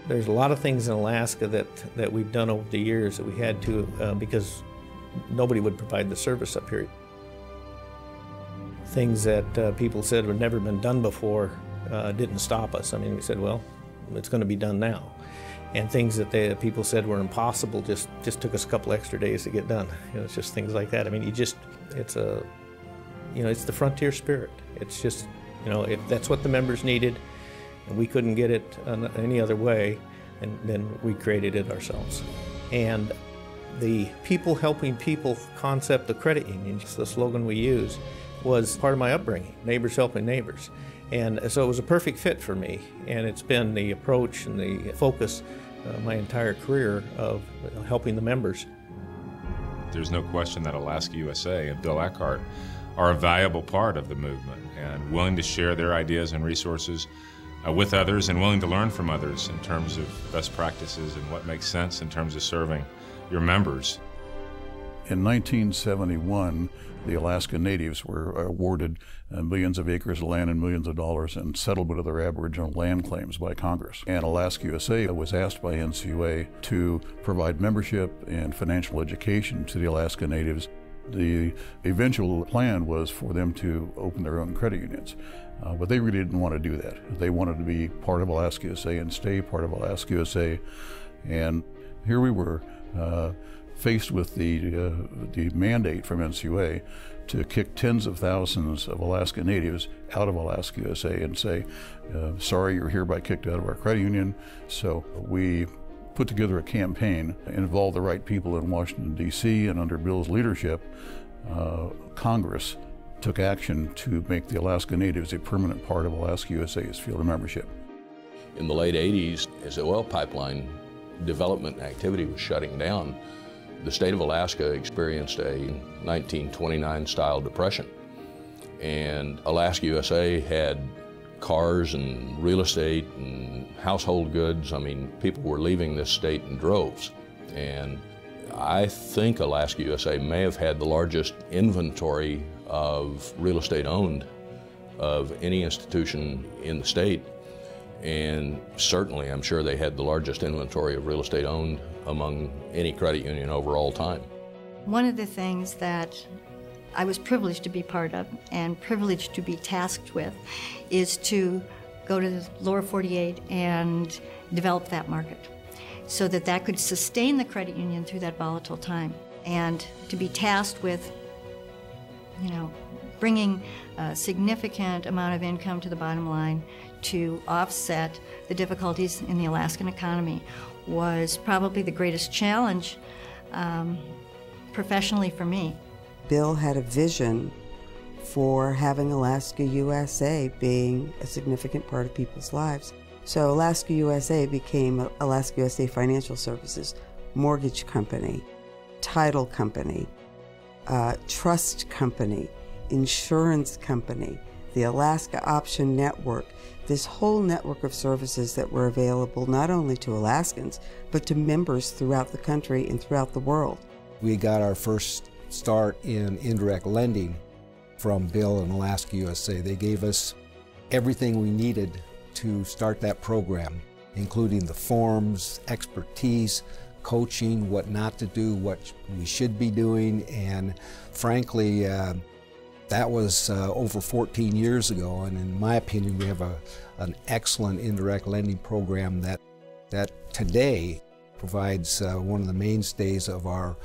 There's a lot of things in Alaska that we've done over the years that we had to because nobody would provide the service up here. Things that people said had never been done before didn't stop us. I mean, we said, well, it's going to be done now. And things that people said were impossible just took us a couple extra days to get done. You know, it's just things like that. I mean, it's the frontier spirit. It's just, you know, if that's what the members needed, and we couldn't get it any other way, and then we created it ourselves. And the people helping people concept, the credit union, the slogan we use, was part of my upbringing, neighbors helping neighbors. And so it was a perfect fit for me, and it's been the approach and the focus my entire career of helping the members. There's no question that Alaska USA and Bill Eckhardt are a valuable part of the movement and willing to share their ideas and resources with others and willing to learn from others in terms of best practices and what makes sense in terms of serving your members. In 1971, the Alaska Natives were awarded millions of acres of land and millions of dollars in settlement of their Aboriginal land claims by Congress. And Alaska USA was asked by NCUA to provide membership and financial education to the Alaska Natives. The eventual plan was for them to open their own credit unions, but they really didn't want to do that. They wanted to be part of Alaska USA and stay part of Alaska USA. And here we were, faced with the mandate from NCUA to kick tens of thousands of Alaska Natives out of Alaska USA and say, sorry, you're hereby kicked out of our credit union. So we put together a campaign, involved the right people in Washington, D.C., and under Bill's leadership, Congress took action to make the Alaska Natives a permanent part of Alaska USA's field of membership. In the late 80s, as the oil pipeline development activity was shutting down, the state of Alaska experienced a 1929-style depression. And Alaska USA had cars and real estate and household goods. I mean, people were leaving this state in droves. And I think Alaska USA may have had the largest inventory of real estate owned of any institution in the state. And certainly, I'm sure they had the largest inventory of real estate owned among any credit union over all time. One of the things that I was privileged to be part of and privileged to be tasked with is to go to the lower 48 and develop that market so that that could sustain the credit union through that volatile time, and to be tasked with, you know, bringing a significant amount of income to the bottom line to offset the difficulties in the Alaskan economy was probably the greatest challenge professionally for me. Bill had a vision for having Alaska USA being a significant part of people's lives. So Alaska USA became Alaska USA Financial Services, mortgage company, title company, trust company, insurance company, the Alaska Option Network, this whole network of services that were available not only to Alaskans, but to members throughout the country and throughout the world. We got our first start in indirect lending from Bill and Alaska USA. They gave us everything we needed to start that program, including the forms, expertise, coaching, what not to do, what we should be doing, and frankly, that was over 14 years ago, and in my opinion, we have an excellent indirect lending program that today provides one of the mainstays of our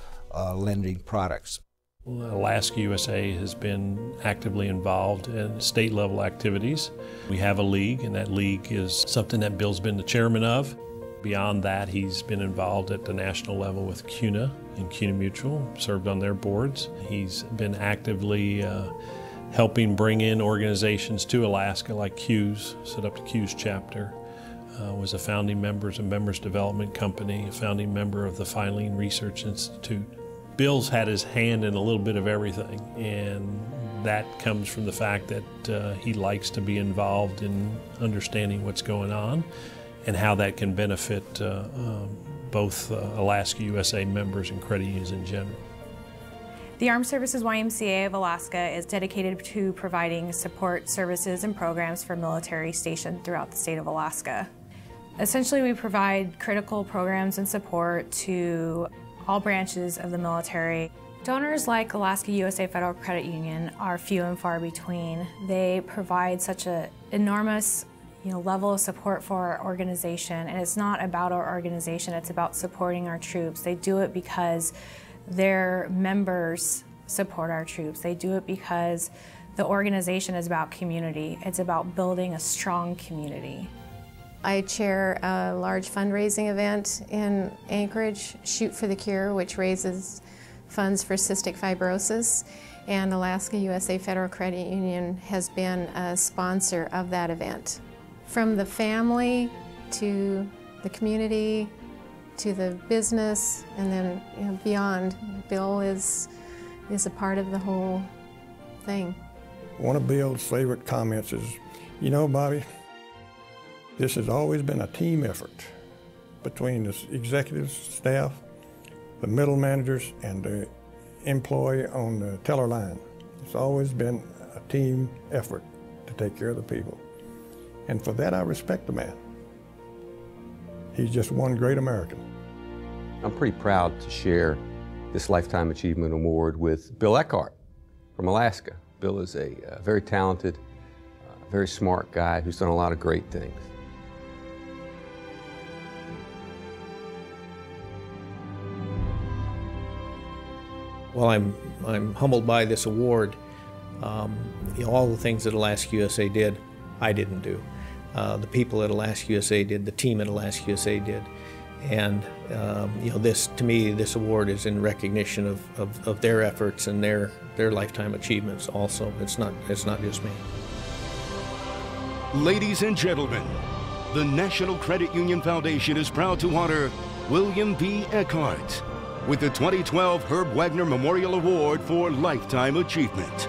lending products. Alaska USA has been actively involved in state-level activities. We have a league, and that league is something that Bill's been the chairman of. Beyond that, he's been involved at the national level with CUNA and CUNA Mutual, served on their boards. He's been actively helping bring in organizations to Alaska like CUES, set up the CUES chapter, was a founding member of Members Development Company, a founding member of the Filene Research Institute. Bill's had his hand in a little bit of everything, and that comes from the fact that he likes to be involved in understanding what's going on and how that can benefit both Alaska USA members and credit unions in general. The Armed Services YMCA of Alaska is dedicated to providing support services and programs for military stationed throughout the state of Alaska. Essentially, we provide critical programs and support to all branches of the military. Donors like Alaska USA Federal Credit Union are few and far between. They provide such an enormous level of support for our organization, and it's not about our organization, it's about supporting our troops. They do it because their members support our troops. They do it because the organization is about community. It's about building a strong community. I chair a large fundraising event in Anchorage, Shoot for the Cure, which raises funds for cystic fibrosis, and Alaska USA Federal Credit Union has been a sponsor of that event. From the family to the community to the business, and then beyond, Bill is a part of the whole thing. One of Bill's favorite comments is, Bobby, this has always been a team effort between the executive staff, the middle managers, and the employee on the teller line. It's always been a team effort to take care of the people. And for that, I respect the man. He's just one great American. I'm pretty proud to share this Lifetime Achievement Award with Bill Eckhardt from Alaska. Bill is a very talented, very smart guy who's done a lot of great things. Well, I'm humbled by this award. All the things that Alaska USA did, I didn't do. The people at Alaska USA did, the team at Alaska USA did. And this, to me, this award is in recognition of their efforts and their lifetime achievements also. It's not just me. Ladies and gentlemen, the National Credit Union Foundation is proud to honor William B. Eckhardt with the 2012 Herb Wegner Memorial Award for Lifetime Achievement.